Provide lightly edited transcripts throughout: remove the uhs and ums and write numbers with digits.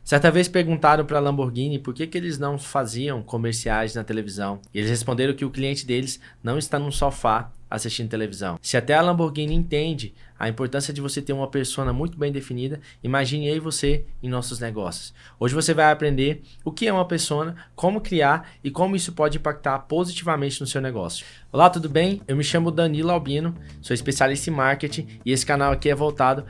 Certa vez perguntaram para a Lamborghini por que eles não faziam comerciais na televisão. E eles responderam que o cliente deles não está num sofá assistindo televisão. Se até a Lamborghini entende a importância de você ter uma persona muito bem definida, imagine eu e você em nossos negócios. Hoje você vai aprender o que é uma persona, como criar e como isso pode impactar positivamente no seu negócio. Olá, tudo bem? Eu me chamo Danilo Albino, sou especialista em marketing e esse canal aqui é voltado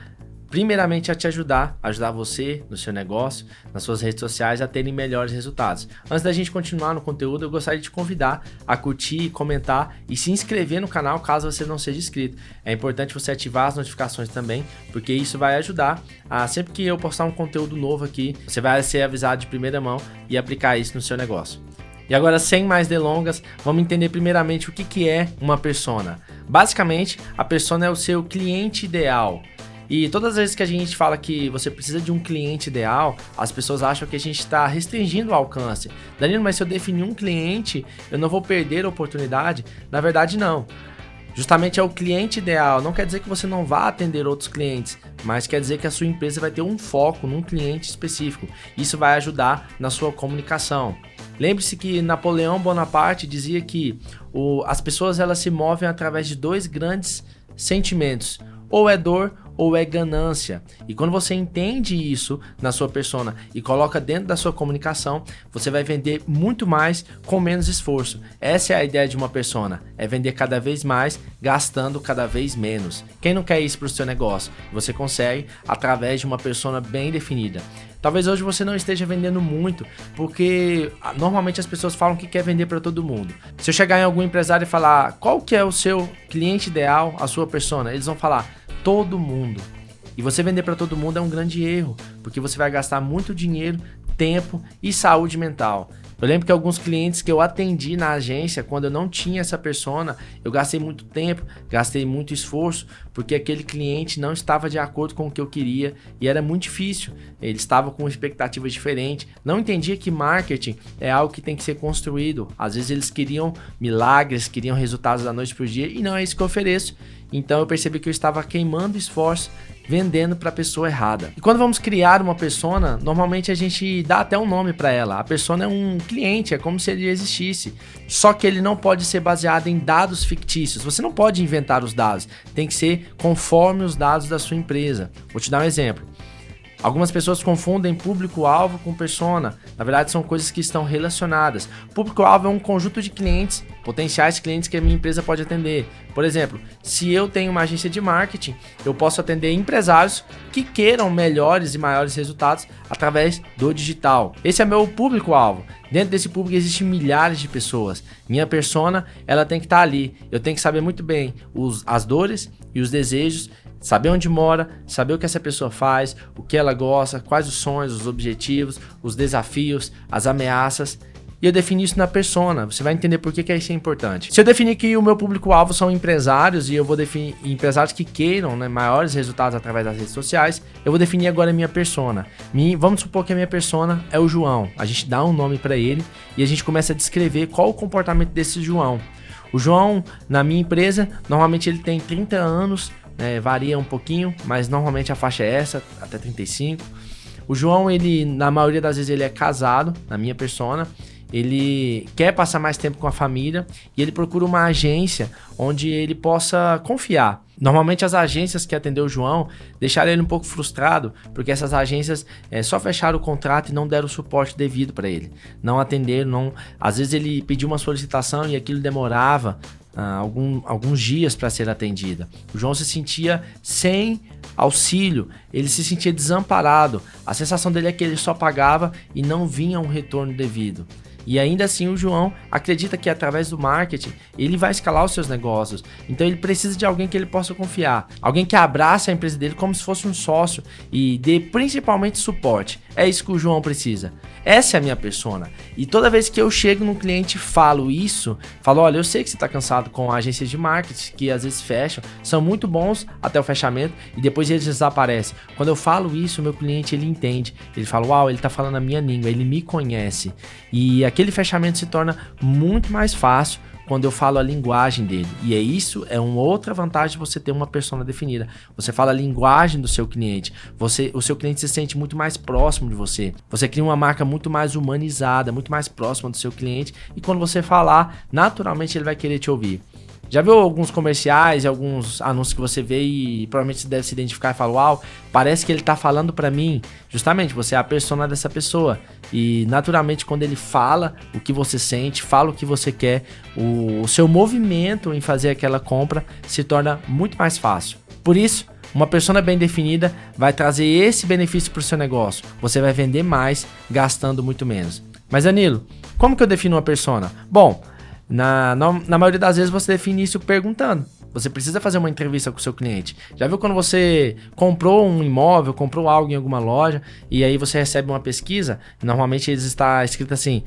primeiramente a te ajudar você no seu negócio, nas suas redes sociais a terem melhores resultados. Antes da gente continuar no conteúdo, eu gostaria de te convidar a curtir, comentar e se inscrever no canal caso você não seja inscrito. É importante você ativar as notificações também, porque isso vai ajudar a sempre que eu postar um conteúdo novo aqui, você vai ser avisado de primeira mão e aplicar isso no seu negócio. E agora, sem mais delongas, vamos entender primeiramente o que é uma persona. Basicamente, a persona é o seu cliente ideal. E todas as vezes que a gente fala que você precisa de um cliente ideal, as pessoas acham que a gente está restringindo o alcance. Danilo, mas se eu definir um cliente, eu não vou perder a oportunidade? Na verdade, não. Justamente é o cliente ideal. Não quer dizer que você não vá atender outros clientes, mas quer dizer que a sua empresa vai ter um foco num cliente específico. Isso vai ajudar na sua comunicação. Lembre-se que Napoleão Bonaparte dizia que as pessoas elas se movem através de dois grandes sentimentos. Ou é dor ou é ganância. E quando você entende isso na sua persona e coloca dentro da sua comunicação, você vai vender muito mais com menos esforço. Essa é a ideia de uma persona, é vender cada vez mais, gastando cada vez menos. Quem não quer isso para o seu negócio? Você consegue através de uma persona bem definida. Talvez hoje você não esteja vendendo muito, porque normalmente as pessoas falam que quer vender para todo mundo. Se eu chegar em algum empresário e falar qual que é o seu cliente ideal, a sua persona, eles vão falar todo mundo. E você vender para todo mundo é um grande erro, porque você vai gastar muito dinheiro, tempo e saúde mental. Eu lembro que alguns clientes que eu atendi na agência, quando eu não tinha essa persona, eu gastei muito tempo, gastei muito esforço, porque aquele cliente não estava de acordo com o que eu queria e era muito difícil. Ele estava com expectativas diferentes, não entendia que marketing é algo que tem que ser construído. Às vezes eles queriam milagres, queriam resultados da noite para o dia e não é isso que eu ofereço. Então eu percebi que eu estava queimando esforço vendendo para a pessoa errada. E quando vamos criar uma persona, normalmente a gente dá até um nome para ela. A persona é um cliente, é como se ele existisse. Só que ele não pode ser baseado em dados fictícios. Você não pode inventar os dados. Tem que ser conforme os dados da sua empresa. Vou te dar um exemplo. Algumas pessoas confundem público-alvo com persona. Na verdade, são coisas que estão relacionadas. Público-alvo é um conjunto de clientes, potenciais clientes que a minha empresa pode atender. Por exemplo, se eu tenho uma agência de marketing, eu posso atender empresários que queiram melhores e maiores resultados através do digital. Esse é meu público-alvo. Dentro desse público existem milhares de pessoas. Minha persona, ela tem que estar ali. Eu tenho que saber muito bem as dores e os desejos, saber onde mora, saber o que essa pessoa faz, o que ela gosta, quais os sonhos, os objetivos, os desafios, as ameaças. E eu defini isso na persona. Você vai entender por que isso é importante. Se eu definir que o meu público-alvo são empresários e eu vou definir empresários que queiram, né, maiores resultados através das redes sociais, eu vou definir agora a minha persona. Vamos supor que a minha persona é o João. A gente dá um nome para ele e a gente começa a descrever qual o comportamento desse João. O João, na minha empresa, normalmente ele tem 30 anos, varia um pouquinho, mas normalmente a faixa é essa, até 35. O João, ele, na maioria das vezes, ele é casado, na minha persona. Ele quer passar mais tempo com a família e ele procura uma agência onde ele possa confiar. Normalmente as agências que atendeu o João deixaram ele um pouco frustrado, porque essas agências só fecharam o contrato e não deram o suporte devido para ele. Não atenderam, às vezes ele pediu uma solicitação e aquilo demorava alguns dias para ser atendida. O João se sentia sem auxílio, ele se sentia desamparado. A sensação dele é que ele só pagava e não vinha um retorno devido. E ainda assim o João acredita que através do marketing ele vai escalar os seus negócios. Então ele precisa de alguém que ele possa confiar. Alguém que abrace a empresa dele como se fosse um sócio e dê principalmente suporte. É isso que o João precisa. Essa é a minha persona. E toda vez que eu chego num cliente e falo isso, falo, olha, eu sei que você está cansado com agências de marketing que às vezes fecham, são muito bons até o fechamento e depois eles desaparecem. Quando eu falo isso, o meu cliente ele entende. Ele fala, uau, ele está falando a minha língua, ele me conhece. E aquele fechamento se torna muito mais fácil quando eu falo a linguagem dele. E é uma outra vantagem de você ter uma persona definida. Você fala a linguagem do seu cliente. O seu cliente se sente muito mais próximo de você. Você cria uma marca muito mais humanizada, muito mais próxima do seu cliente. E quando você falar, naturalmente ele vai querer te ouvir. Já viu alguns comerciais e alguns anúncios que você vê e provavelmente você deve se identificar e falar, uau, parece que ele tá falando pra mim. Justamente, você é a persona dessa pessoa. E naturalmente quando ele fala o que você sente, fala o que você quer, o seu movimento em fazer aquela compra se torna muito mais fácil. Por isso, uma persona bem definida vai trazer esse benefício pro seu negócio. Você vai vender mais, gastando muito menos. Mas Danilo, como que eu defino uma persona? Bom, na maioria das vezes você define isso perguntando. Você precisa fazer uma entrevista com o seu cliente. Já viu quando você comprou um imóvel, comprou algo em alguma loja e aí você recebe uma pesquisa? Normalmente eles está escrito assim: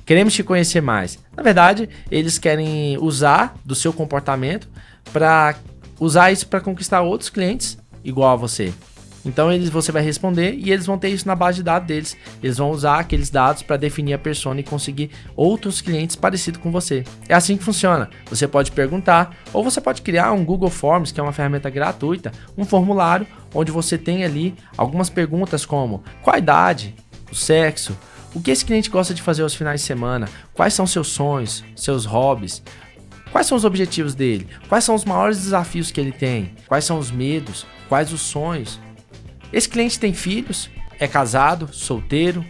queremos te conhecer mais. Na verdade, eles querem usar do seu comportamento para usar isso para conquistar outros clientes igual a você. Então você vai responder e eles vão ter isso na base de dados deles. Eles vão usar aqueles dados para definir a persona e conseguir outros clientes parecidos com você. É assim que funciona. Você pode perguntar ou você pode criar um Google Forms, que é uma ferramenta gratuita, um formulário onde você tem ali algumas perguntas como qual a idade, o sexo, o que esse cliente gosta de fazer aos finais de semana, quais são seus sonhos, seus hobbies, quais são os objetivos dele, quais são os maiores desafios que ele tem, quais são os medos, quais os sonhos. Esse cliente tem filhos, é casado, solteiro,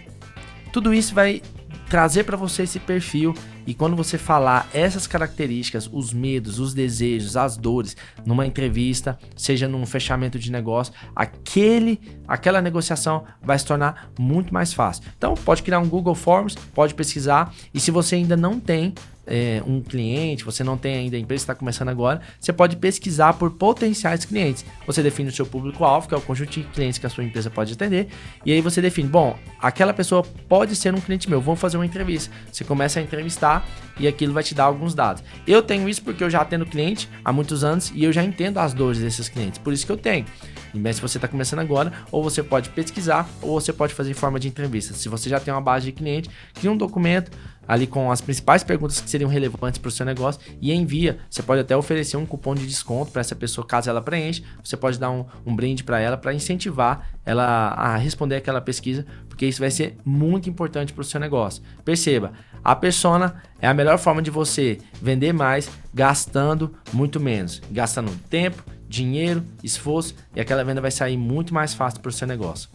tudo isso vai trazer para você esse perfil e quando você falar essas características, os medos, os desejos, as dores, numa entrevista, seja num fechamento de negócio, aquela negociação vai se tornar muito mais fácil. Então pode criar um Google Forms, pode pesquisar e se você ainda não tem um cliente, você não tem ainda a empresa, está começando agora, você pode pesquisar por potenciais clientes. Você define o seu público-alvo, que é o conjunto de clientes que a sua empresa pode atender, e aí você define, bom, aquela pessoa pode ser um cliente meu, vamos fazer uma entrevista. Você começa a entrevistar e aquilo vai te dar alguns dados. Eu tenho isso porque eu já atendo cliente há muitos anos e eu já entendo as dores desses clientes, por isso que eu tenho. Mas se você está começando agora, ou você pode pesquisar, ou você pode fazer em forma de entrevista. Se você já tem uma base de cliente, cria um documento ali com as principais perguntas que seriam relevantes para o seu negócio e envia. Você pode até oferecer um cupom de desconto para essa pessoa caso ela preencha. Você pode dar um brinde para ela para incentivar ela a responder aquela pesquisa, porque isso vai ser muito importante para o seu negócio. Perceba, a persona é a melhor forma de você vender mais gastando muito menos, gastando tempo, dinheiro, esforço e aquela venda vai sair muito mais fácil para o seu negócio.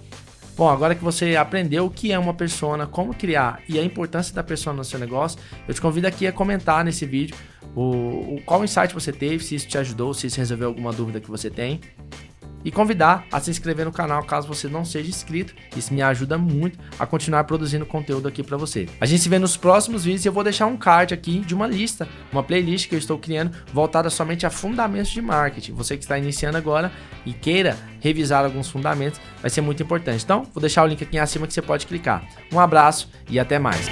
Bom, agora que você aprendeu o que é uma persona, como criar e a importância da persona no seu negócio, eu te convido aqui a comentar nesse vídeo qual insight você teve, se isso te ajudou, se isso resolveu alguma dúvida que você tem. E convidar a se inscrever no canal caso você não seja inscrito. Isso me ajuda muito a continuar produzindo conteúdo aqui para você. A gente se vê nos próximos vídeos e eu vou deixar um card aqui de uma lista, uma playlist que eu estou criando voltada somente a fundamentos de marketing. Você que está iniciando agora e queira revisar alguns fundamentos, vai ser muito importante. Então, vou deixar o link aqui acima que você pode clicar. Um abraço e até mais.